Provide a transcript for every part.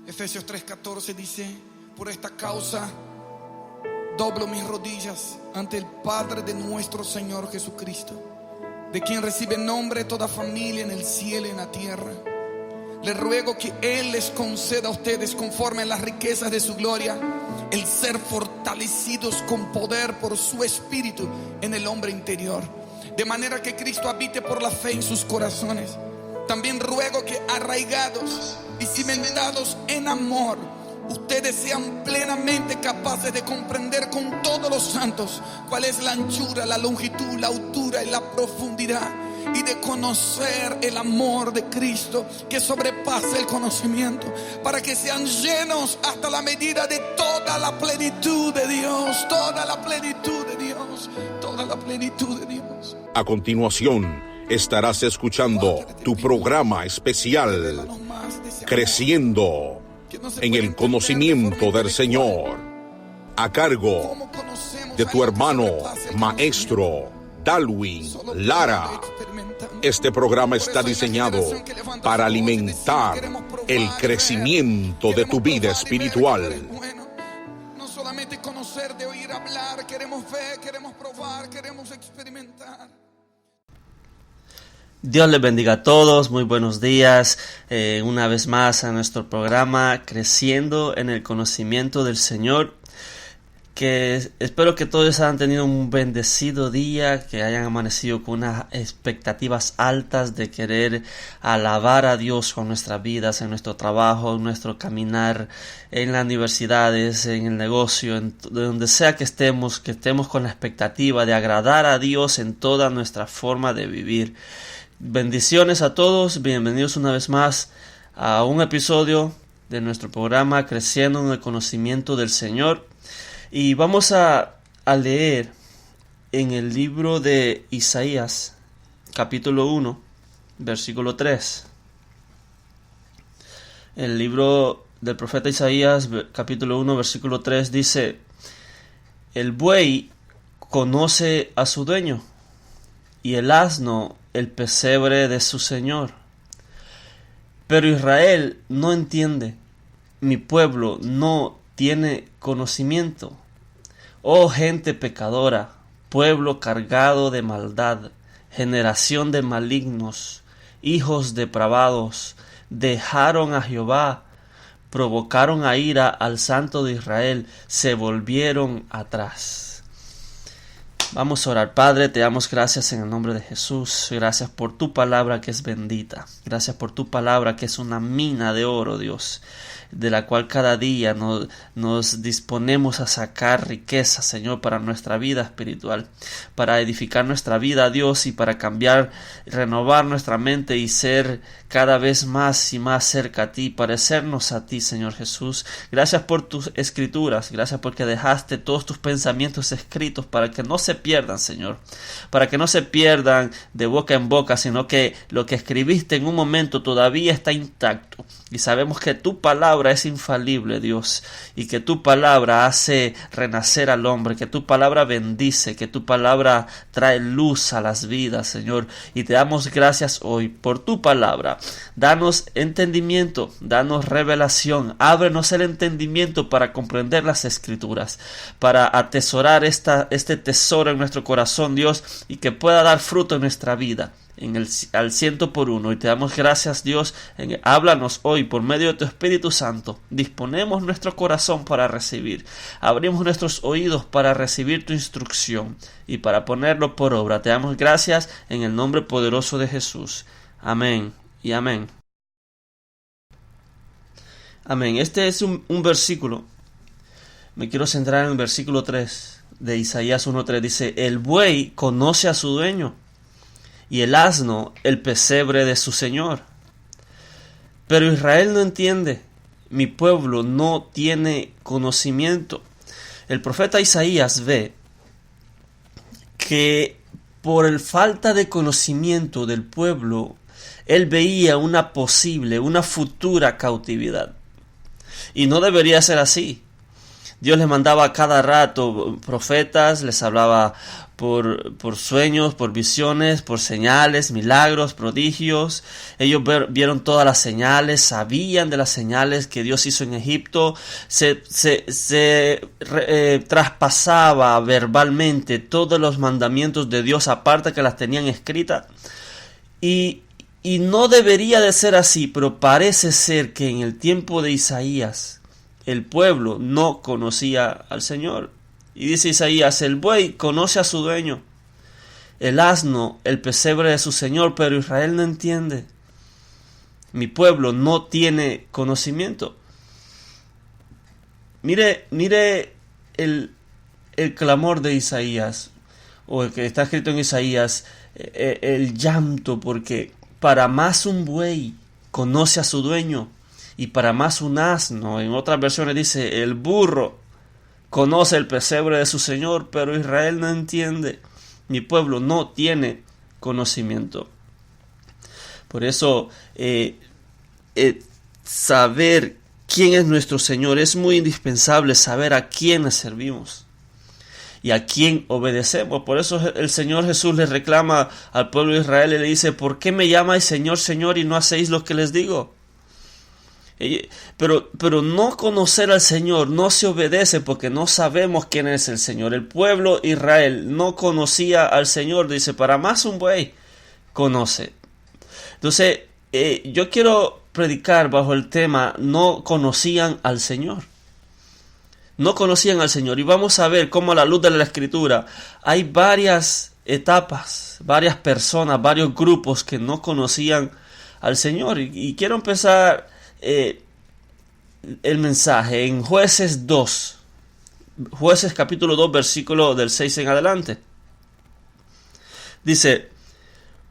Efesios 3:14 dice: por esta causa doblo mis rodillas ante el Padre de nuestro Señor Jesucristo, de quien recibe nombre toda familia en el cielo y en la tierra. Le ruego que Él les conceda a ustedes, conforme a las riquezas de su gloria, el ser fortalecidos con poder por su Espíritu en el hombre interior, de manera que Cristo habite por la fe en sus corazones. También ruego que, arraigados y cimentados en amor, ustedes sean plenamente capaces de comprender con todos los santos cuál es la anchura, la longitud, la altura y la profundidad, y de conocer el amor de Cristo que sobrepasa el conocimiento, para que sean llenos hasta la medida de toda la plenitud de Dios, toda la plenitud de Dios, toda la plenitud de Dios. A continuación estarás escuchando tu programa especial, Creciendo en el Conocimiento del Señor, a cargo de tu hermano maestro Dalwin Lara. Este programa está diseñado para alimentar el crecimiento de tu vida espiritual. No solamente conocer de oír hablar, queremos ver, queremos probar, queremos experimentar. Dios les bendiga a todos, muy buenos días, una vez más a nuestro programa Creciendo en el Conocimiento del Señor, que espero que todos hayan tenido un bendecido día, que hayan amanecido con unas expectativas altas de querer alabar a Dios con nuestras vidas, en nuestro trabajo, en nuestro caminar, en las universidades, en el negocio, de donde sea que estemos con la expectativa de agradar a Dios en toda nuestra forma de vivir. Bendiciones a todos, bienvenidos una vez más a un episodio de nuestro programa Creciendo en el Conocimiento del Señor, y vamos a leer en el libro de Isaías capítulo 1 versículo 3. El libro del profeta Isaías capítulo 1 versículo 3 dice: el buey conoce a su dueño, y el asno el pesebre de su señor. Pero Israel no entiende, mi pueblo no tiene conocimiento. Oh gente pecadora, pueblo cargado de maldad, generación de malignos, hijos depravados, dejaron a Jehová, provocaron a ira al Santo de Israel, se volvieron atrás. Vamos a orar. Padre, te damos gracias en el nombre de Jesús. Gracias por tu palabra que es bendita. Gracias por tu palabra que es una mina de oro, Dios, de la cual cada día nos disponemos a sacar riqueza, Señor, para nuestra vida espiritual, para edificar nuestra vida, Dios, y para cambiar, renovar nuestra mente y ser cada vez más y más cerca a ti, parecernos a ti, Señor Jesús. Gracias por tus escrituras, gracias porque dejaste todos tus pensamientos escritos para que no se pierdan, Señor, para que no se pierdan de boca en boca, sino que lo que escribiste en un momento todavía está intacto. Y sabemos que tu palabra es infalible, Dios, y que tu palabra hace renacer al hombre, que tu palabra bendice, que tu palabra trae luz a las vidas, Señor. Y te damos gracias hoy por tu palabra. Danos entendimiento, danos revelación, ábrenos el entendimiento para comprender las escrituras, para atesorar este tesoro en nuestro corazón, Dios, y que pueda dar fruto en nuestra vida al 100%. Y te damos gracias, Dios. Háblanos hoy por medio de tu Espíritu Santo. Disponemos nuestro corazón para recibir, abrimos nuestros oídos para recibir tu instrucción y para ponerlo por obra. Te damos gracias en el nombre poderoso de Jesús. Amén y amén. Amén. Este es un versículo. Me quiero centrar en el versículo 3 de Isaías 1:3. Dice: el buey conoce a su dueño, y el asno el pesebre de su señor. Pero Israel no entiende, mi pueblo no tiene conocimiento. El profeta Isaías ve que por el falta de conocimiento del pueblo, él veía una futura cautividad. Y no debería ser así. Dios les mandaba a cada rato profetas, les hablaba por sueños, por visiones, por señales, milagros, prodigios. Ellos vieron todas las señales, sabían de las señales que Dios hizo en Egipto. Se traspasaba verbalmente todos los mandamientos de Dios, aparte que las tenían escritas. Y no debería de ser así, pero parece ser que en el tiempo de Isaías el pueblo no conocía al Señor. Y dice Isaías: el buey conoce a su dueño, el asno el pesebre de su señor, pero Israel no entiende. Mi pueblo no tiene conocimiento. Mire el clamor de Isaías, o el que está escrito en Isaías, el llanto, porque para más un buey conoce a su dueño, y para más un asno, en otras versiones dice, el burro conoce el pesebre de su señor, pero Israel no entiende. Mi pueblo no tiene conocimiento. Por eso, saber quién es nuestro Señor es muy indispensable, saber a quién servimos y a quién obedecemos. Por eso el Señor Jesús le reclama al pueblo de Israel y le dice: ¿por qué me llamáis Señor, Señor, y no hacéis lo que les digo? Pero no conocer al Señor no se obedece porque no sabemos quién es el Señor. El pueblo Israel no conocía al Señor. Dice: para más un buey conoce. Entonces, yo quiero predicar bajo el tema: no conocían al Señor. No conocían al Señor. Y vamos a ver cómo, a la luz de la Escritura, hay varias etapas, varias personas, varios grupos que no conocían al Señor. Y quiero empezar el mensaje en Jueces 2, Jueces capítulo 2, versículo del 6 en adelante. Dice: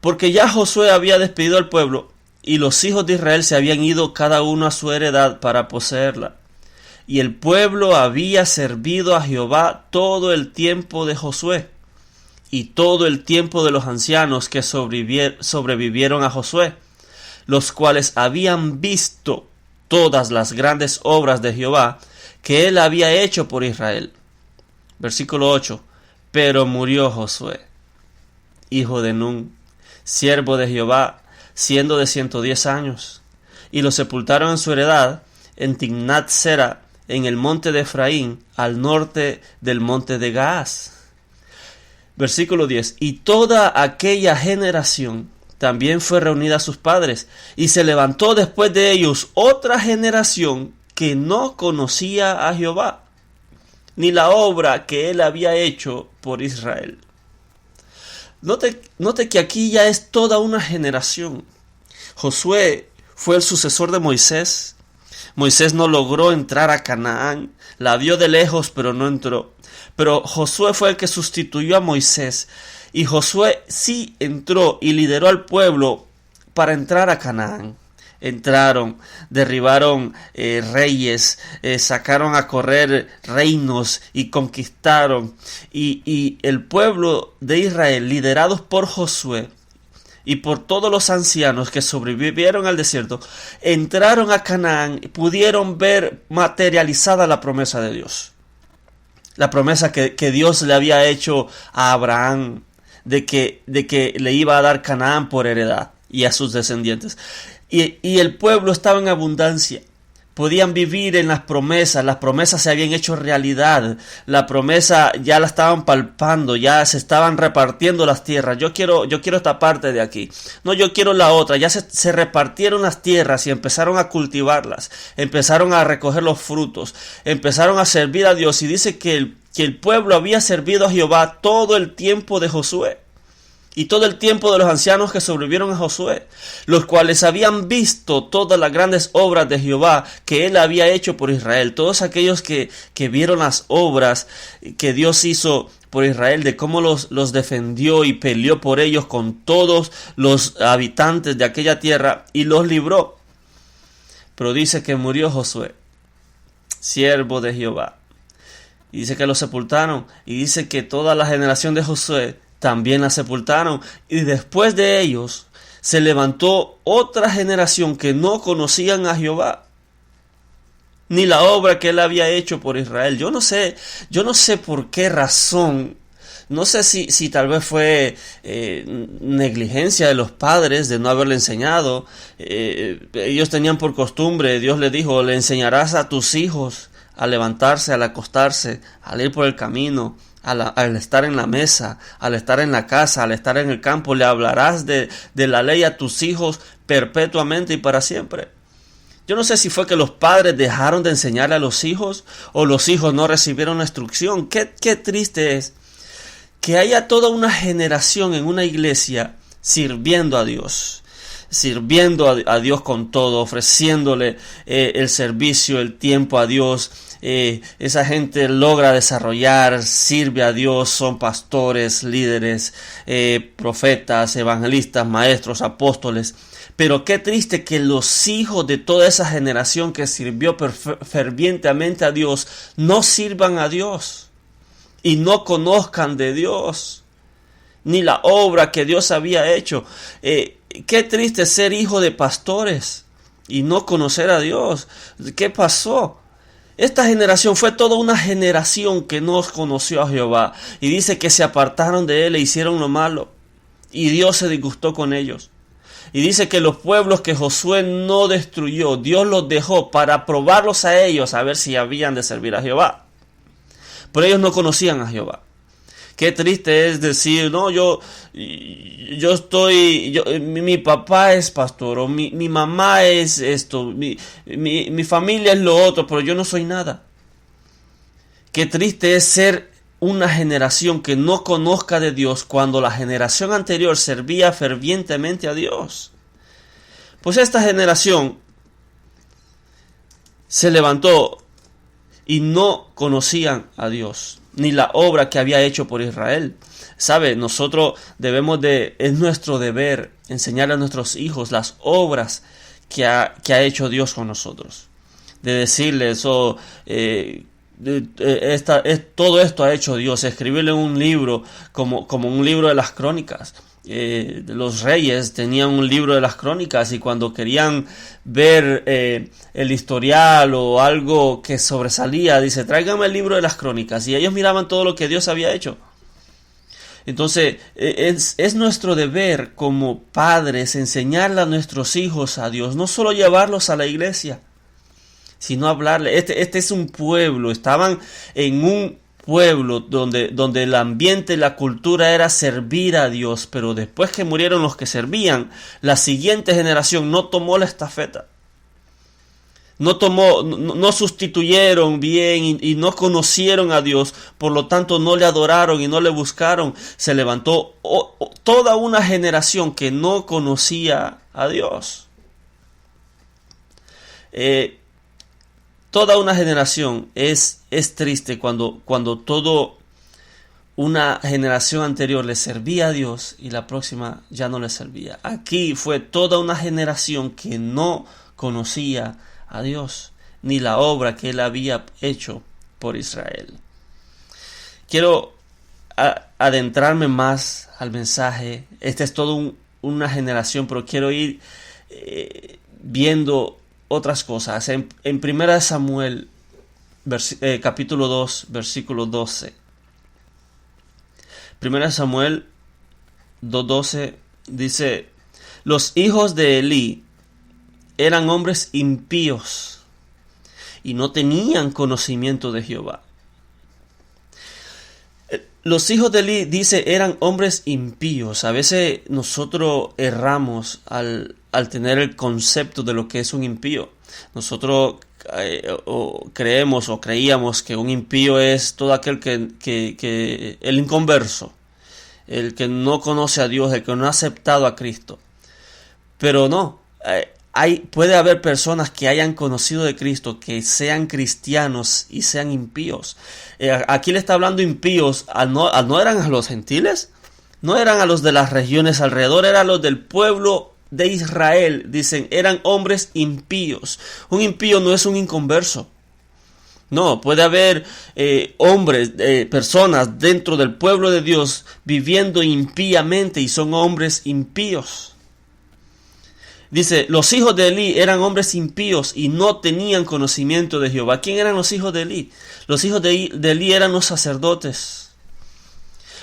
porque ya Josué había despedido al pueblo, y los hijos de Israel se habían ido cada uno a su heredad para poseerla. Y el pueblo había servido a Jehová todo el tiempo de Josué, y todo el tiempo de los ancianos que sobrevivieron a Josué, los cuales habían visto todas las grandes obras de Jehová que él había hecho por Israel. Versículo 8. Pero murió Josué, hijo de Nun, siervo de Jehová, siendo de 110 años, y lo sepultaron en su heredad en Timnat Sera, en el monte de Efraín, al norte del monte de Gaas. Versículo 10. Y toda aquella generación también fue reunida a sus padres, y se levantó después de ellos otra generación que no conocía a Jehová, ni la obra que él había hecho por Israel. Note que aquí ya es toda una generación. Josué fue el sucesor de Moisés. Moisés no logró entrar a Canaán, la vio de lejos pero no entró. Pero Josué fue el que sustituyó a Moisés. Y Josué sí entró y lideró al pueblo para entrar a Canaán. Entraron, derribaron reyes, sacaron a correr reinos y conquistaron. Y el pueblo de Israel, liderados por Josué y por todos los ancianos que sobrevivieron al desierto, entraron a Canaán y pudieron ver materializada la promesa de Dios. La promesa que Dios le había hecho a Abraham, de que le iba a dar Canaán por heredad y a sus descendientes. Y el pueblo estaba en abundancia. Podían vivir en las promesas se habían hecho realidad, la promesa ya la estaban palpando, ya se estaban repartiendo las tierras. Yo quiero esta parte de aquí, no, yo quiero la otra. Ya se repartieron las tierras y empezaron a cultivarlas, empezaron a recoger los frutos, empezaron a servir a Dios. Y dice que el pueblo había servido a Jehová todo el tiempo de Josué y todo el tiempo de los ancianos que sobrevivieron a Josué, los cuales habían visto todas las grandes obras de Jehová que él había hecho por Israel. Todos aquellos que vieron las obras que Dios hizo por Israel, de cómo los defendió y peleó por ellos con todos los habitantes de aquella tierra y los libró. Pero dice que murió Josué, siervo de Jehová. Y dice que lo sepultaron. Y dice que toda la generación de Josué también la sepultaron. Y después de ellos se levantó otra generación que no conocían a Jehová, ni la obra que él había hecho por Israel. Yo no sé por qué razón No sé si tal vez fue negligencia de los padres de no haberle enseñado. Ellos tenían por costumbre, Dios les dijo, le enseñarás a tus hijos a levantarse, al acostarse, al ir por el camino, al estar en la mesa, al estar en la casa, al estar en el campo. Le hablarás de la ley a tus hijos perpetuamente y para siempre. Yo no sé si fue que los padres dejaron de enseñarle a los hijos o los hijos no recibieron la instrucción. Qué triste es que haya toda una generación en una iglesia sirviendo a Dios. Sirviendo a Dios con todo, ofreciéndole el servicio, el tiempo a Dios. Esa gente logra desarrollar, sirve a Dios, son pastores, líderes, profetas, evangelistas, maestros, apóstoles. Pero qué triste que los hijos de toda esa generación que sirvió fervientemente a Dios no sirvan a Dios y no conozcan de Dios ni la obra que Dios había hecho. Qué triste ser hijo de pastores y no conocer a Dios. ¿Qué pasó? Esta generación fue toda una generación que no conoció a Jehová. Y dice que se apartaron de él e hicieron lo malo. Y Dios se disgustó con ellos. Y dice que los pueblos que Josué no destruyó, Dios los dejó para probarlos a ellos, a ver si habían de servir a Jehová. Pero ellos no conocían a Jehová. Qué triste es decir, no, mi papá es pastor, o mi mamá es esto, mi familia es lo otro, pero yo no soy nada. Qué triste es ser una generación que no conozca de Dios cuando la generación anterior servía fervientemente a Dios. Pues esta generación se levantó y no conocían a Dios, ni la obra que había hecho por Israel. ¿Sabe? Nosotros es nuestro deber enseñar a nuestros hijos las obras que ha hecho Dios con nosotros. De decirles, todo esto ha hecho Dios. Escribirle un libro como un libro de las crónicas. Los reyes tenían un libro de las crónicas y cuando querían ver el historial o algo que sobresalía, dice, tráigame el libro de las crónicas, y ellos miraban todo lo que Dios había hecho. Entonces es nuestro deber como padres enseñarle a nuestros hijos a Dios, no solo llevarlos a la iglesia, sino hablarle. Este es un pueblo, estaban en un pueblo donde el ambiente, la cultura era servir a Dios, pero después que murieron los que servían, la siguiente generación no tomó la estafeta, no sustituyeron bien y no conocieron a Dios, por lo tanto no le adoraron y no le buscaron. Se levantó toda una generación que no conocía a Dios. Toda una generación es triste cuando toda una generación anterior le servía a Dios y la próxima ya no le servía. Aquí fue toda una generación que no conocía a Dios ni la obra que él había hecho por Israel. Quiero adentrarme más al mensaje. Esta es toda una generación, pero quiero ir viendo otras cosas. En 1 Samuel capítulo 2 versículo 12. 1 Samuel 2:12 dice: los hijos de Elí eran hombres impíos y no tenían conocimiento de Jehová. Los hijos de Elí, dice, eran hombres impíos. A veces nosotros erramos al tener el concepto de lo que es un impío. Nosotros creíamos que un impío es todo aquel que el inconverso, el que no conoce a Dios, el que no ha aceptado a Cristo. Pero no, puede haber personas que hayan conocido de Cristo, que sean cristianos y sean impíos. Aquí le está hablando impíos, no eran a los gentiles, no eran a los de las regiones alrededor, eran los del pueblo de Israel. Dicen, eran hombres impíos. Un impío no es un inconverso. No, puede haber hombres, personas dentro del pueblo de Dios viviendo impíamente y son hombres impíos. Dice, los hijos de Elí eran hombres impíos y no tenían conocimiento de Jehová. ¿Quién eran los hijos de Elí? Los hijos de Elí eran los sacerdotes.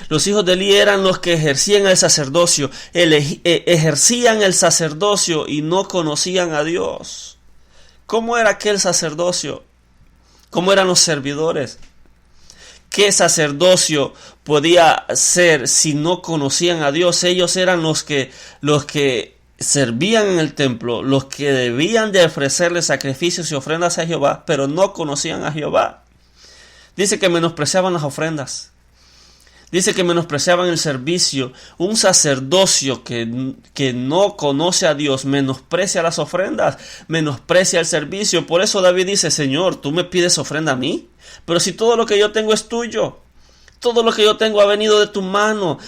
Los hijos de Elí eran los que ejercían el sacerdocio, ejercían el sacerdocio y no conocían a Dios. ¿Cómo era aquel sacerdocio? ¿Cómo eran los servidores? ¿Qué sacerdocio podía ser si no conocían a Dios? Ellos eran los que servían en el templo, los que debían de ofrecerle sacrificios y ofrendas a Jehová, pero no conocían a Jehová. Dice que menospreciaban las ofrendas. Dice que menospreciaban el servicio. Un sacerdocio que no conoce a Dios menosprecia las ofrendas, menosprecia el servicio. Por eso David dice: Señor, tú me pides ofrenda a mí, pero si todo lo que yo tengo es tuyo, todo lo que yo tengo ha venido de tu mano,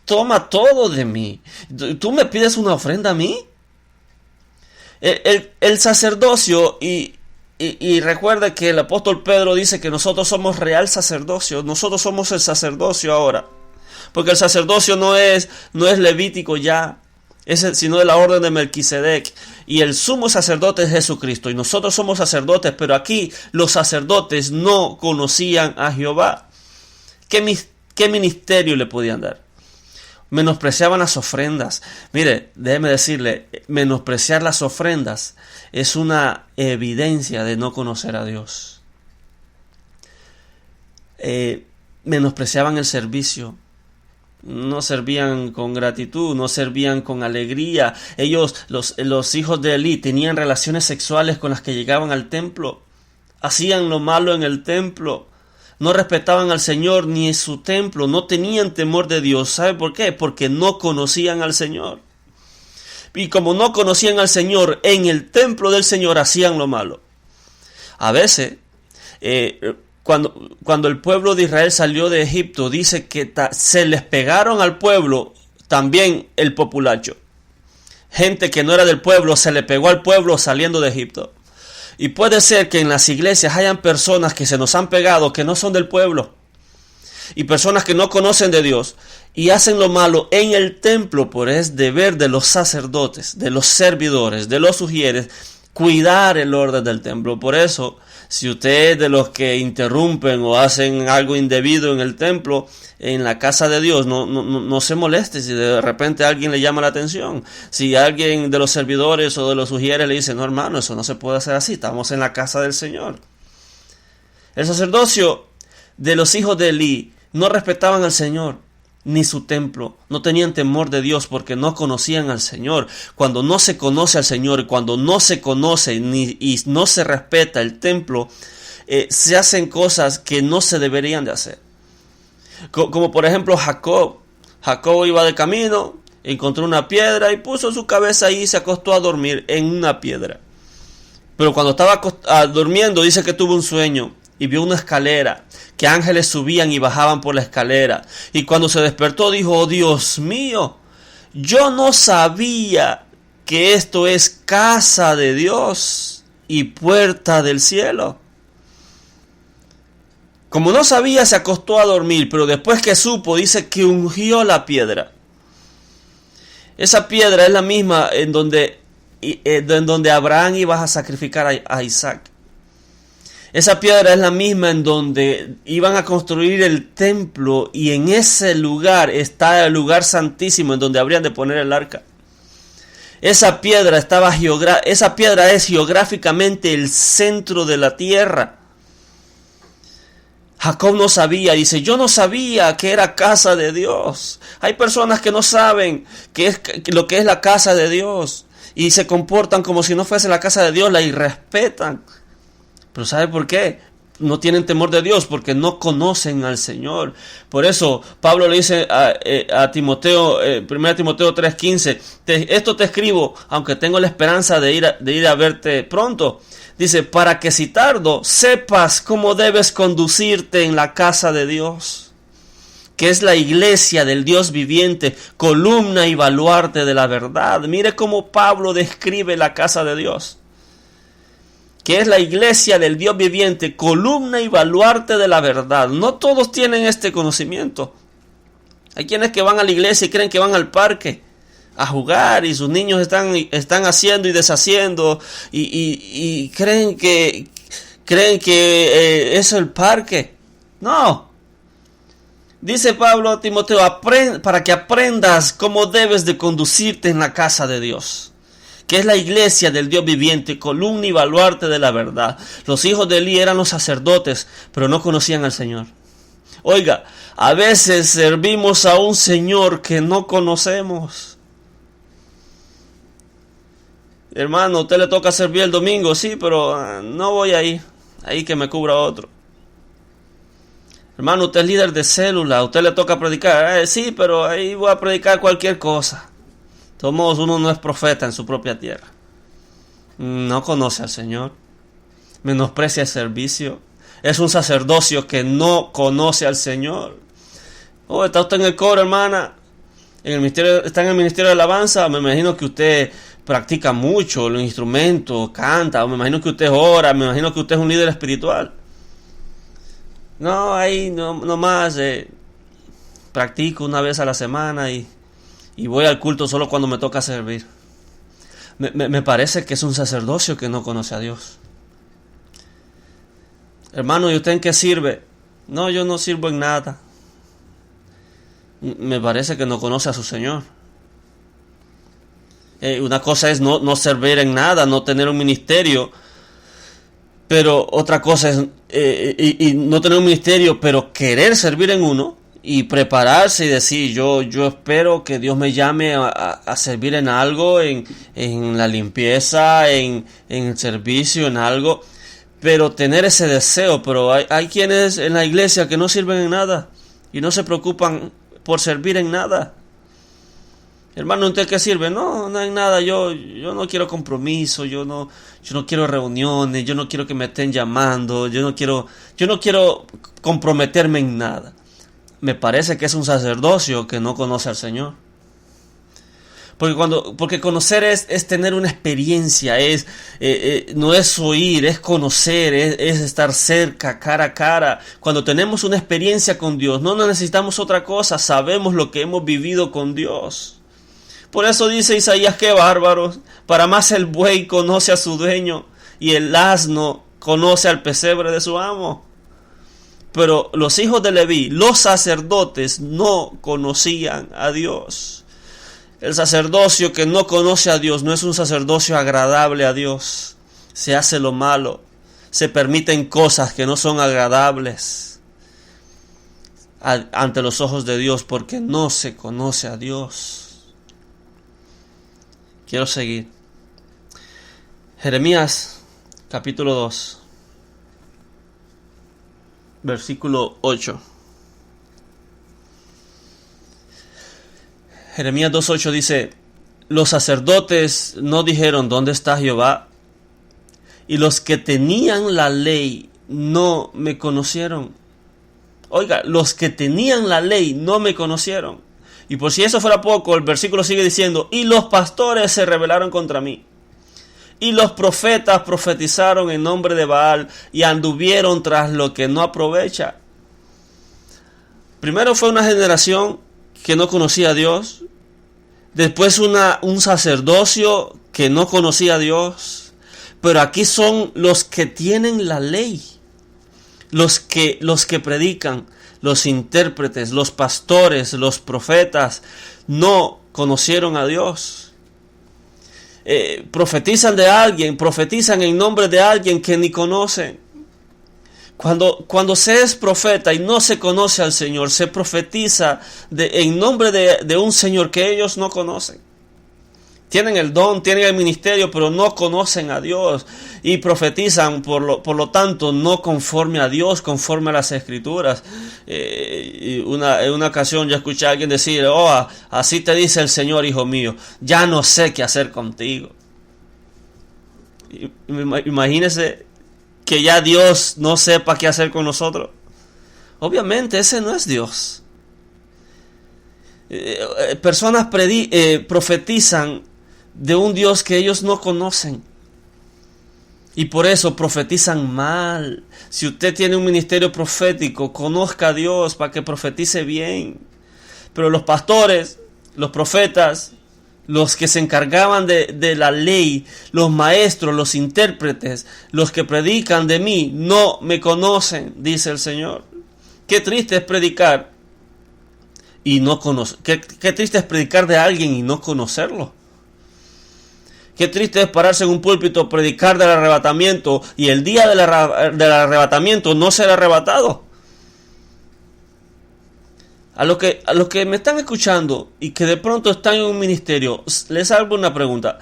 toma todo de mí. ¿Tú me pides una ofrenda a mí? El sacerdocio, y recuerda que el apóstol Pedro dice que nosotros somos real sacerdocio. Nosotros somos el sacerdocio ahora, porque el sacerdocio no es levítico ya, sino de la orden de Melquisedec, y el sumo sacerdote es Jesucristo, y nosotros somos sacerdotes. Pero aquí los sacerdotes no conocían a Jehová. ¿Qué ministerio le podían dar? Menospreciaban las ofrendas. Mire, déjeme decirle, menospreciar las ofrendas es una evidencia de no conocer a Dios. Menospreciaban el servicio. No servían con gratitud, no servían con alegría. Ellos, los hijos de Elí, tenían relaciones sexuales con las que llegaban al templo. Hacían lo malo en el templo. No respetaban al Señor ni en su templo, no tenían temor de Dios. ¿Sabe por qué? Porque no conocían al Señor. Y como no conocían al Señor, en el templo del Señor hacían lo malo. A veces, cuando el pueblo de Israel salió de Egipto, dice que se les pegaron al pueblo también el populacho. Gente que no era del pueblo se le pegó al pueblo saliendo de Egipto. Y puede ser que en las iglesias hayan personas que se nos han pegado que no son del pueblo, y personas que no conocen de Dios y hacen lo malo en el templo. Por es deber de los sacerdotes, de los servidores, de los sugieres, cuidar el orden del templo. Por eso, si usted es de los que interrumpen o hacen algo indebido en el templo, en la casa de Dios, no se moleste si de repente alguien le llama la atención. Si alguien de los servidores o de los sugieres le dice: no, hermano, eso no se puede hacer así, estamos en la casa del Señor. El sacerdocio de los hijos de Elí no respetaban al Señor ni su templo, no tenían temor de Dios porque no conocían al Señor. Cuando no se conoce al Señor y cuando no se conoce y no se respeta el templo, se hacen cosas que no se deberían de hacer. Como por ejemplo Jacob iba de camino, encontró una piedra y puso su cabeza ahí y se acostó a dormir en una piedra. Pero cuando estaba durmiendo, dice que tuvo un sueño y vio una escalera, que ángeles subían y bajaban por la escalera. Y cuando se despertó dijo: oh Dios mío, yo no sabía que esto es casa de Dios y puerta del cielo. Como no sabía, se acostó a dormir, pero después que supo, dice que ungió la piedra. Esa piedra es la misma en donde Abraham iba a sacrificar a Isaac. Esa piedra es la misma en donde iban a construir el templo, y en ese lugar está el lugar santísimo en donde habrían de poner el arca. Esa piedra es geográficamente el centro de la tierra. Jacob no sabía, dice: yo no sabía que era casa de Dios. Hay personas que no saben lo que es la casa de Dios y se comportan como si no fuese la casa de Dios, la irrespetan. Pero ¿sabe por qué? No tienen temor de Dios porque no conocen al Señor. Por eso Pablo le dice a Timoteo, 1 Timoteo 3:15, esto te escribo, aunque tengo la esperanza de ir a verte pronto. Dice: para que si tardo, sepas cómo debes conducirte en la casa de Dios, que es la iglesia del Dios viviente, columna y baluarte de la verdad. Mire cómo Pablo describe la casa de Dios, que es la iglesia del Dios viviente, columna y baluarte de la verdad. No todos tienen este conocimiento. Hay quienes que van a la iglesia y creen que van al parque a jugar, y sus niños están haciendo y deshaciendo, y creen que eso es el parque. No. Dice Pablo a Timoteo, para que aprendas cómo debes de conducirte en la casa de Dios, que es la iglesia del Dios viviente, columna y baluarte de la verdad. Los hijos de Elí eran los sacerdotes, pero no conocían al Señor. Oiga, a veces servimos a un Señor que no conocemos. Hermano, usted le toca servir el domingo, sí, pero no voy ahí que me cubra otro. Hermano, usted es líder de célula, usted le toca predicar, sí, pero ahí voy a predicar cualquier cosa. De todos modos, uno no es profeta en su propia tierra. No conoce al Señor, menosprecia el servicio. Es un sacerdocio que no conoce al Señor. Oh, está usted en el coro, hermana. Está en el ministerio de alabanza. Me imagino que usted practica mucho los instrumentos, canta. Me imagino que usted ora. Me imagino que usted es un líder espiritual. No, ahí nomás practico una vez a la semana y voy al culto solo cuando me toca servir. Me parece que es un sacerdocio que no conoce a Dios. Hermano, ¿y usted en qué sirve? No, yo no sirvo en nada. Me parece que no conoce a su Señor. Una cosa es no servir en nada, no tener un ministerio. Pero otra cosa es y no tener un ministerio, pero querer servir en uno y prepararse y decir, yo espero que Dios me llame a servir en algo, en la limpieza, en el servicio, en algo. Pero tener ese deseo, pero hay quienes en la iglesia que no sirven en nada y no se preocupan por servir en nada. Hermano, ¿usted qué sirve? No en nada, yo no quiero compromiso, yo no quiero reuniones, yo no quiero que me estén llamando, yo no quiero comprometerme en nada. Me parece que es un sacerdocio que no conoce al Señor. Porque conocer es tener una experiencia, no es oír, es conocer, es estar cerca, cara a cara. Cuando tenemos una experiencia con Dios, no necesitamos otra cosa, sabemos lo que hemos vivido con Dios. Por eso dice Isaías, qué bárbaros, para más el buey conoce a su dueño y el asno conoce al pesebre de su amo. Pero los hijos de Leví, los sacerdotes, no conocían a Dios. El sacerdocio que no conoce a Dios no es un sacerdocio agradable a Dios. Se hace lo malo, se permiten cosas que no son agradables ante los ojos de Dios porque no se conoce a Dios. Quiero seguir. Jeremías capítulo 2, versículo 8. Jeremías 2:8 dice, los sacerdotes no dijeron ¿dónde está Jehová? Y los que tenían la ley no me conocieron. Oiga, los que tenían la ley no me conocieron. Y por si eso fuera poco, el versículo sigue diciendo, y los pastores se rebelaron contra mí. Y los profetas profetizaron en nombre de Baal y anduvieron tras lo que no aprovecha. Primero fue una generación que no conocía a Dios. Después un sacerdocio que no conocía a Dios. Pero aquí son los que tienen la ley. Los que predican, los intérpretes, los pastores, los profetas, no conocieron a Dios. Profetizan de alguien, profetizan en nombre de alguien que ni conocen. Cuando se es profeta y no se conoce al Señor, se profetiza en nombre de un Señor que ellos no conocen. Tienen el don, tienen el ministerio, pero no conocen a Dios y profetizan, por lo tanto, no conforme a Dios, conforme a las Escrituras. En una ocasión yo escuché a alguien decir, así te dice el Señor, hijo mío, ya no sé qué hacer contigo. Imagínese que ya Dios no sepa qué hacer con nosotros. Obviamente ese no es Dios. Personas profetizan de un Dios que ellos no conocen y por eso profetizan mal. Si usted tiene un ministerio profético, conozca a Dios para que profetice bien. Pero los pastores, los profetas, los que se encargaban de la ley, los maestros, los intérpretes, los que predican de mí, no me conocen, dice el Señor. Qué triste es predicar y no conocer. Qué triste es predicar de alguien y no conocerlo. Qué triste es pararse en un púlpito, predicar del arrebatamiento y el día del arrebatamiento no ser arrebatado. A los que me están escuchando y que de pronto están en un ministerio, les hago una pregunta.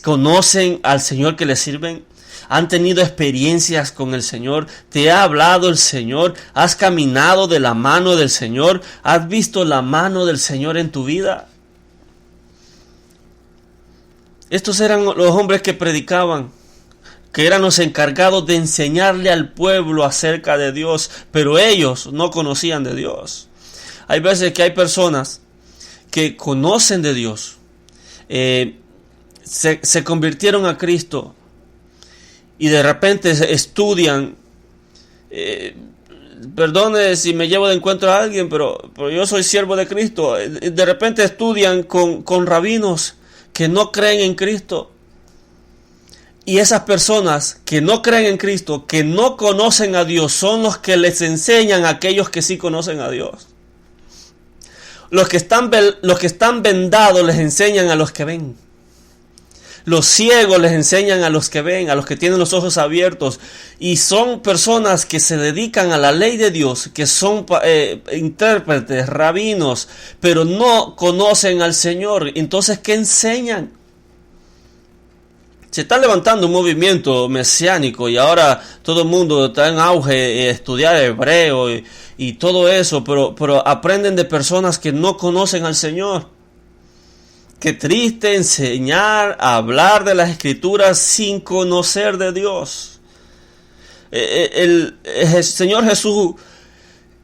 ¿Conocen al Señor que les sirven? ¿Han tenido experiencias con el Señor? ¿Te ha hablado el Señor? ¿Has caminado de la mano del Señor? ¿Has visto la mano del Señor en tu vida? Estos eran los hombres que predicaban, que eran los encargados de enseñarle al pueblo acerca de Dios, pero ellos no conocían de Dios. Hay veces que hay personas que conocen de Dios, se convirtieron a Cristo y de repente estudian. Perdone si me llevo de encuentro a alguien, pero yo soy siervo de Cristo. De repente estudian con rabinos que no creen en Cristo. Y esas personas que no creen en Cristo, que no conocen a Dios, son los que les enseñan a aquellos que sí conocen a Dios. Los que están vendados les enseñan a los que ven. Los ciegos les enseñan a los que ven, a los que tienen los ojos abiertos. Y son personas que se dedican a la ley de Dios, que son intérpretes, rabinos, pero no conocen al Señor. Entonces, ¿qué enseñan? Se está levantando un movimiento mesiánico y ahora todo el mundo está en auge estudiar hebreo y todo eso, pero aprenden de personas que no conocen al Señor. Qué triste enseñar a hablar de las Escrituras sin conocer de Dios. El Señor Jesús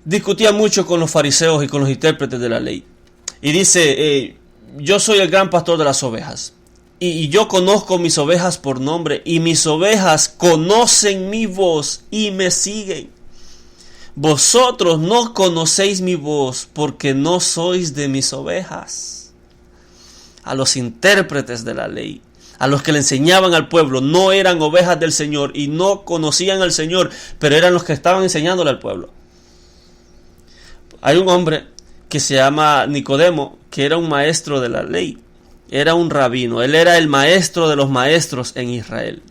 discutía mucho con los fariseos y con los intérpretes de la ley. Y dice, yo soy el gran pastor de las ovejas. Y yo conozco mis ovejas por nombre. Y mis ovejas conocen mi voz y me siguen. Vosotros no conocéis mi voz porque no sois de mis ovejas. A los intérpretes de la ley, a los que le enseñaban al pueblo, no eran ovejas del Señor y no conocían al Señor, pero eran los que estaban enseñándole al pueblo. Hay un hombre que se llama Nicodemo, que era un maestro de la ley, era un rabino, él era el maestro de los maestros en Israel.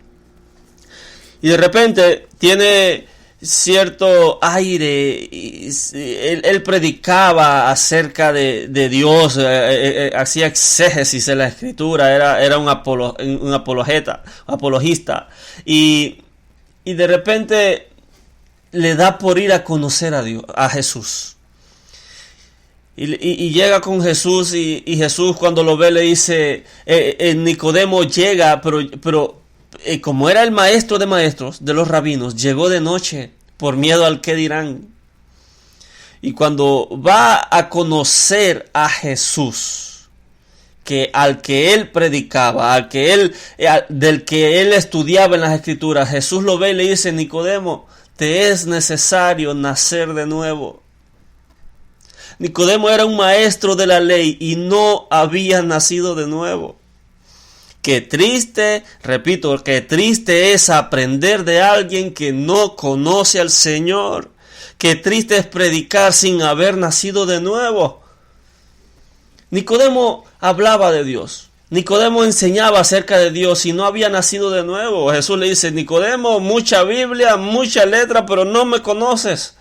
Y de repente tiene cierto aire, él predicaba acerca de Dios, hacía exégesis en la Escritura, era un apologista, y de repente le da por ir a conocer a Dios, a Jesús. Y llega con Jesús y Jesús cuando lo ve le dice, Nicodemo llega, pero como era el maestro de maestros de los rabinos, llegó de noche por miedo al que dirán. Y cuando va a conocer a Jesús, al que él predicaba, del que él estudiaba en las Escrituras, Jesús lo ve y le dice, Nicodemo, te es necesario nacer de nuevo. Nicodemo era un maestro de la ley y no había nacido de nuevo. Qué triste, repito, qué triste es aprender de alguien que no conoce al Señor. Qué triste es predicar sin haber nacido de nuevo. Nicodemo hablaba de Dios. Nicodemo enseñaba acerca de Dios y no había nacido de nuevo. Jesús le dice, Nicodemo, mucha Biblia, mucha letra, pero no me conoces.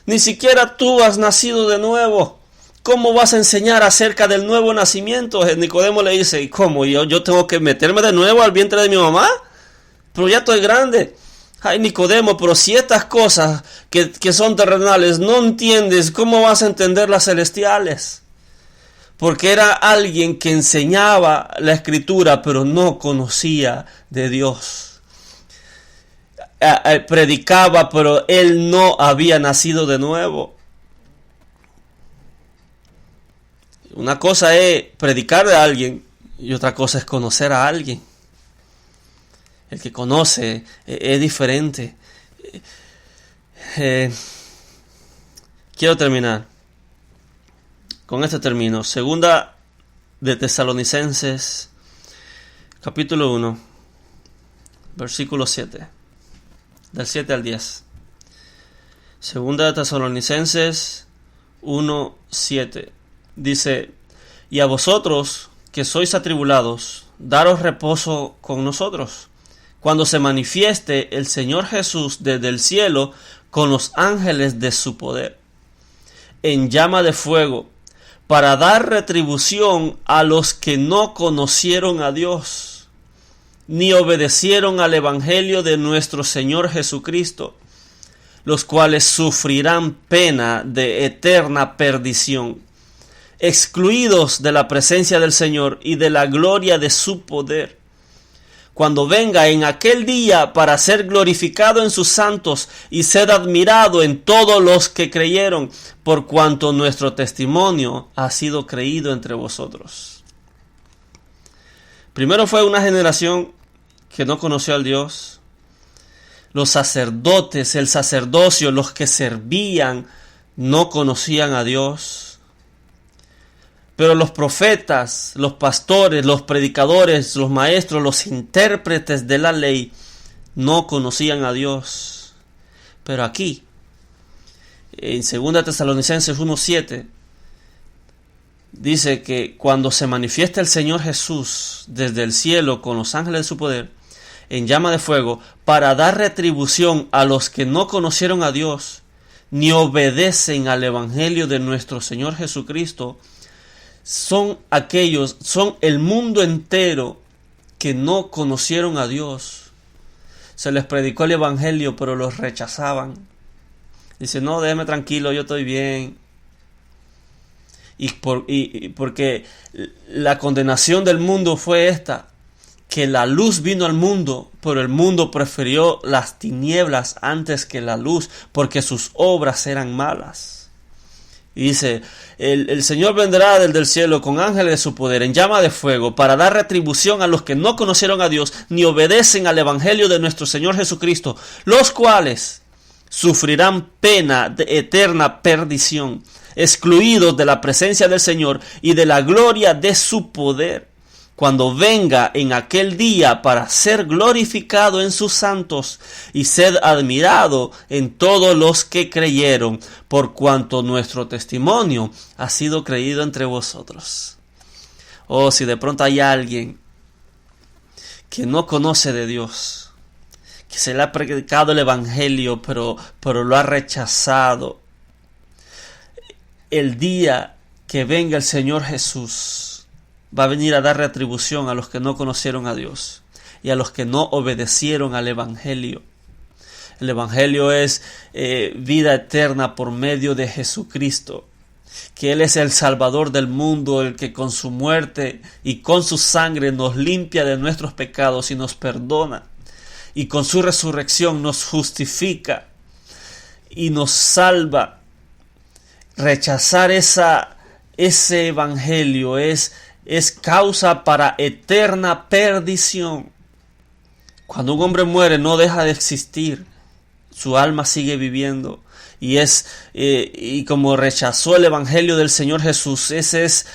Ni siquiera tú has nacido de nuevo. ¿Cómo vas a enseñar acerca del nuevo nacimiento? Nicodemo le dice, ¿y cómo? ¿Yo tengo que meterme de nuevo al vientre de mi mamá? Pero ya estoy grande. Ay, Nicodemo, pero si estas cosas que son terrenales no entiendes, ¿cómo vas a entender las celestiales? Porque era alguien que enseñaba la Escritura, pero no conocía de Dios. Predicaba, pero él no había nacido de nuevo. Una cosa es predicar de alguien y otra cosa es conocer a alguien. El que conoce es diferente. Quiero terminar. Con esto termino. Segunda de Tesalonicenses, capítulo 1, versículo 7. Del 7 al 10. Segunda de Tesalonicenses 1:7. Dice: y a vosotros que sois atribulados, daros reposo con nosotros, cuando se manifieste el Señor Jesús desde el cielo con los ángeles de su poder, en llama de fuego, para dar retribución a los que no conocieron a Dios, ni obedecieron al Evangelio de nuestro Señor Jesucristo, los cuales sufrirán pena de eterna perdición, excluidos de la presencia del Señor y de la gloria de su poder, cuando venga en aquel día para ser glorificado en sus santos y ser admirado en todos los que creyeron, por cuanto nuestro testimonio ha sido creído entre vosotros. Primero fue una generación que no conoció al Dios. Los sacerdotes, el sacerdocio, los que servían, no conocían a Dios. Pero los profetas, los pastores, los predicadores, los maestros, los intérpretes de la ley no conocían a Dios. Pero aquí, en 2 Tesalonicenses 1:7, dice que cuando se manifiesta el Señor Jesús desde el cielo con los ángeles de su poder, en llama de fuego, para dar retribución a los que no conocieron a Dios, ni obedecen al Evangelio de nuestro Señor Jesucristo, son el mundo entero que no conocieron a Dios. Se les predicó el Evangelio, pero los rechazaban. Dice: no, déjeme tranquilo, yo estoy bien. Y porque la condenación del mundo fue esta, que la luz vino al mundo, pero el mundo prefirió las tinieblas antes que la luz, porque sus obras eran malas. Y dice: el Señor vendrá desde el cielo con ángeles de su poder, en llama de fuego, para dar retribución a los que no conocieron a Dios, ni obedecen al Evangelio de nuestro Señor Jesucristo, los cuales sufrirán pena de eterna perdición, excluidos de la presencia del Señor y de la gloria de su poder, cuando venga en aquel día para ser glorificado en sus santos y ser admirado en todos los que creyeron, por cuanto nuestro testimonio ha sido creído entre vosotros. Oh, si de pronto hay alguien que no conoce de Dios, que se le ha predicado el Evangelio, pero lo ha rechazado, el día que venga el Señor Jesús va a venir a dar retribución a los que no conocieron a Dios y a los que no obedecieron al Evangelio. El Evangelio es vida eterna por medio de Jesucristo, que Él es el Salvador del mundo, el que con su muerte y con su sangre nos limpia de nuestros pecados y nos perdona, y con su resurrección nos justifica y nos salva. Rechazar ese Evangelio es causa para eterna perdición. Cuando un hombre muere, no deja de existir, su alma sigue viviendo, y como rechazó el Evangelio del Señor Jesús, ese es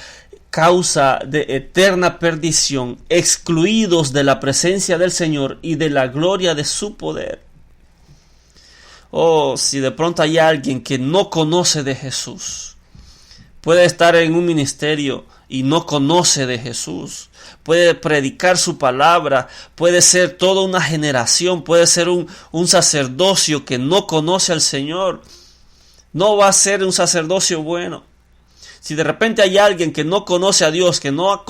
causa de eterna perdición, excluidos de la presencia del Señor y de la gloria de su poder. Oh, si de pronto hay alguien que no conoce de Jesús, puede estar en un ministerio y no conoce de Jesús, puede predicar su palabra, puede ser toda una generación, puede ser un sacerdocio que no conoce al Señor, no va a ser un sacerdocio bueno. Si de repente hay alguien que no conoce a Dios, que no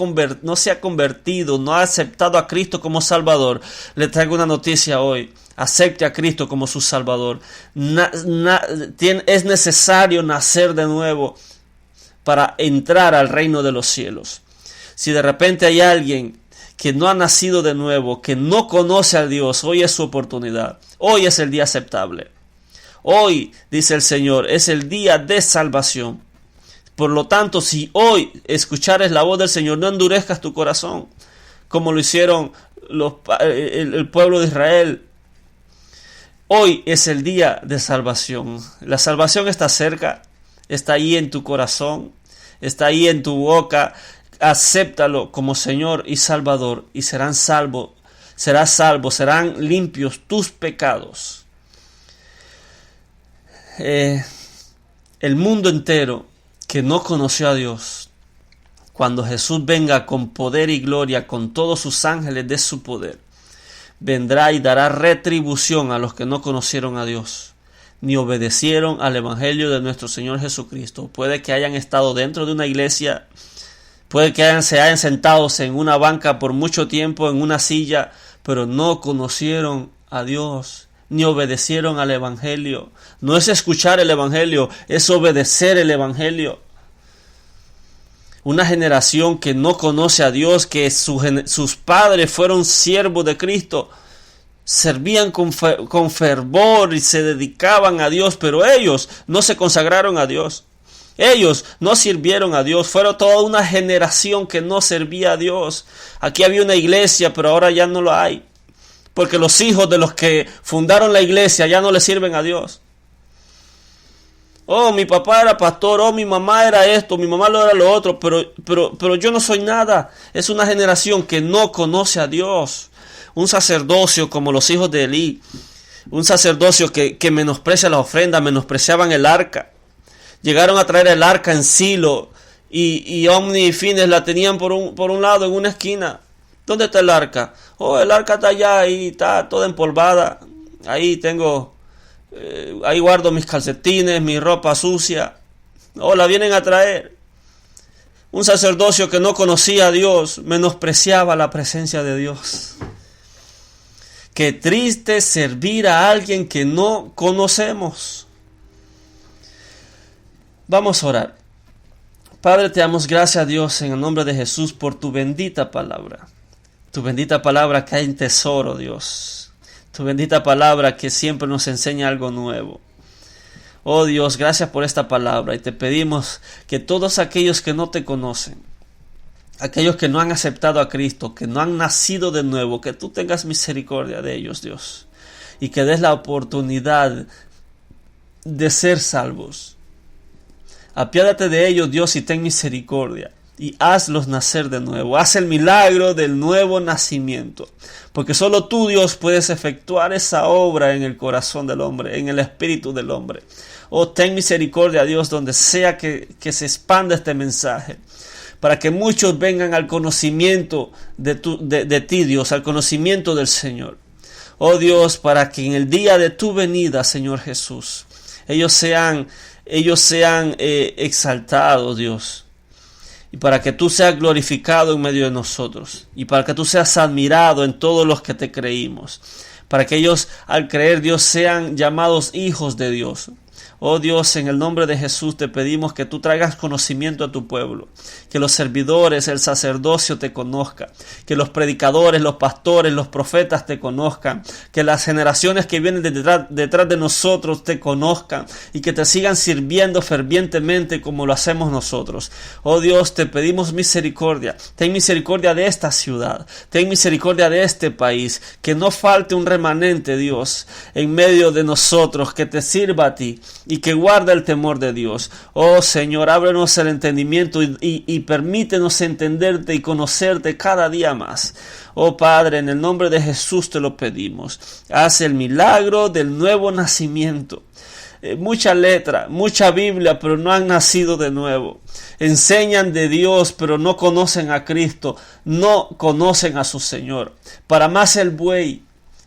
se ha convertido, no ha aceptado a Cristo como Salvador, le traigo una noticia hoy: acepte a Cristo como su Salvador. Es necesario nacer de nuevo para entrar al reino de los cielos. Si de repente hay alguien que no ha nacido de nuevo, que no conoce a Dios, hoy es su oportunidad. Hoy es el día aceptable. Hoy, dice el Señor, es el día de salvación. Por lo tanto, si hoy escuchares la voz del Señor, no endurezcas tu corazón, como lo hicieron el pueblo de Israel. Hoy es el día de salvación. La salvación está cerca. Está ahí en tu corazón, está ahí en tu boca. Acéptalo como Señor y Salvador y serás salvo, serán limpios tus pecados. El el mundo entero que no conoció a Dios, cuando Jesús venga con poder y gloria, con todos sus ángeles de su poder, vendrá y dará retribución a los que no conocieron a Dios, ni obedecieron al Evangelio de nuestro Señor Jesucristo. Puede que hayan estado dentro de una iglesia, puede que se hayan sentado en una banca por mucho tiempo, en una silla, pero no conocieron a Dios, ni obedecieron al Evangelio. No es escuchar el Evangelio, es obedecer el Evangelio. Una generación que no conoce a Dios, que sus padres fueron siervos de Cristo, servían con fervor y se dedicaban a Dios, pero ellos no se consagraron a Dios. Ellos no sirvieron a Dios. Fueron toda una generación que no servía a Dios. Aquí había una iglesia, pero ahora ya no lo hay, porque los hijos de los que fundaron la iglesia ya no le sirven a Dios. Oh, mi papá era pastor, oh, mi mamá era esto, mi mamá lo era lo otro, pero yo no soy nada. Es una generación que no conoce a Dios. Un sacerdocio como los hijos de Elí, un sacerdocio que menosprecia la ofrenda, menospreciaban el arca. Llegaron a traer el arca en Silo y Omni y Fines la tenían por un lado en una esquina. ¿Dónde está el arca? Oh, el arca está allá, ahí está toda empolvada. Ahí ahí guardo mis calcetines, mi ropa sucia. Oh, la vienen a traer. Un sacerdocio que no conocía a Dios, menospreciaba la presencia de Dios. Qué triste servir a alguien que no conocemos. Vamos a orar. Padre, te damos gracias a Dios en el nombre de Jesús por tu bendita palabra. Tu bendita palabra que hay en tesoro, Dios. Tu bendita palabra que siempre nos enseña algo nuevo. Oh Dios, gracias por esta palabra y te pedimos que todos aquellos que no te conocen, aquellos que no han aceptado a Cristo, que no han nacido de nuevo, que tú tengas misericordia de ellos, Dios, y que des la oportunidad de ser salvos. Apiádate de ellos, Dios, y ten misericordia. Y hazlos nacer de nuevo. Haz el milagro del nuevo nacimiento. Porque solo tú, Dios, puedes efectuar esa obra en el corazón del hombre, en el espíritu del hombre. Oh, ten misericordia, Dios, donde sea que se expanda este mensaje. Para que muchos vengan al conocimiento de ti, Dios, al conocimiento del Señor. Oh Dios, para que en el día de tu venida, Señor Jesús, ellos sean exaltados, Dios. Y para que tú seas glorificado en medio de nosotros. Y para que tú seas admirado en todos los que te creímos. Para que ellos al creer, Dios, sean llamados hijos de Dios. Oh Dios, en el nombre de Jesús te pedimos que tú traigas conocimiento a tu pueblo. Que los servidores, el sacerdocio te conozcan. Que los predicadores, los pastores, los profetas te conozcan. Que las generaciones que vienen detrás de nosotros te conozcan. Y que te sigan sirviendo fervientemente como lo hacemos nosotros. Oh Dios, te pedimos misericordia. Ten misericordia de esta ciudad. Ten misericordia de este país. Que no falte un remanente, Dios, en medio de nosotros. Que te sirva a ti. Y que guarda el temor de Dios. Oh Señor, ábrenos el entendimiento y permítenos entenderte y conocerte cada día más. Oh Padre, en el nombre de Jesús te lo pedimos. Haz el milagro del nuevo nacimiento. Mucha letra, mucha Biblia, pero no han nacido de nuevo. Enseñan de Dios, pero no conocen a Cristo. No conocen a su Señor. Para más el buey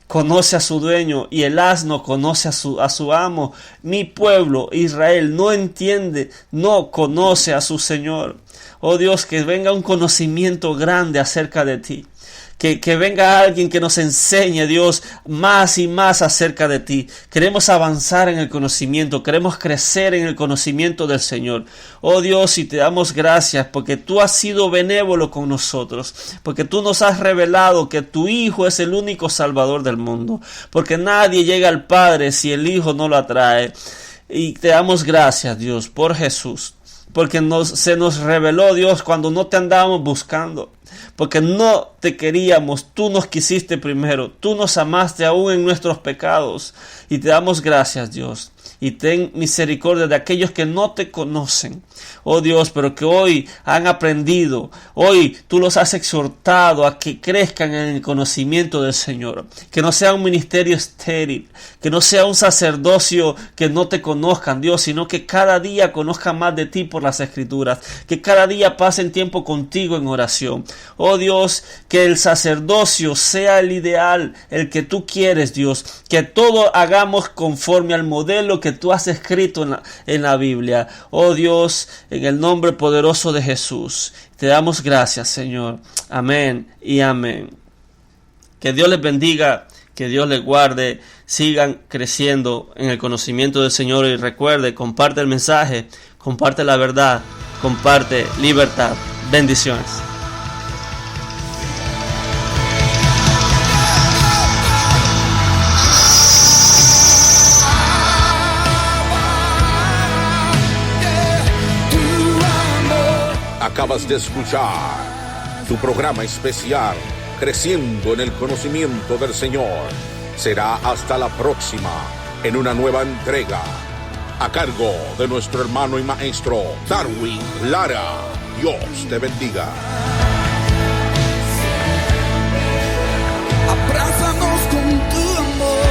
conoce a su dueño y el asno conoce a su amo. Mi pueblo, Israel, no entiende, no conoce a su Señor. Oh Dios, que venga un conocimiento grande acerca de ti. Que venga alguien que nos enseñe, Dios, más y más acerca de ti. Queremos avanzar en el conocimiento, queremos crecer en el conocimiento del Señor. Oh Dios, y te damos gracias porque tú has sido benévolo con nosotros, porque tú nos has revelado que tu Hijo es el único Salvador del mundo, porque nadie llega al Padre si el Hijo no lo atrae. Y te damos gracias, Dios, por Jesús, porque se nos reveló, Dios, cuando no te andábamos buscando. Porque no te queríamos, tú nos quisiste primero, tú nos amaste aún en nuestros pecados y te damos gracias, Dios. y ten misericordia de aquellos que no te conocen, oh Dios, pero que hoy han aprendido, hoy tú los has exhortado a que crezcan en el conocimiento del Señor, que no sea un ministerio estéril, que no sea un sacerdocio que no te conozcan, Dios, sino que cada día conozcan más de ti por las Escrituras, que cada día pasen tiempo contigo en oración, oh Dios, que el sacerdocio sea el ideal, el que tú quieres, Dios, que todo hagamos conforme al modelo que tú has escrito en la Biblia, oh Dios, en el nombre poderoso de Jesús, te damos gracias, Señor, amén y amén. Que Dios les bendiga, que Dios les guarde, sigan creciendo en el conocimiento del Señor y recuerde, comparte el mensaje, comparte la verdad, comparte libertad, bendiciones. Acabas de escuchar tu programa especial, Creciendo en el Conocimiento del Señor. Será hasta la próxima, en una nueva entrega, a cargo de nuestro hermano y maestro, Darwin Lara. Dios te bendiga. Abrázanos con tu amor,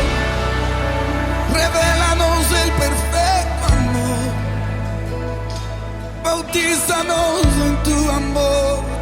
revélanos el perfecto amor, bautízanos en tu amor.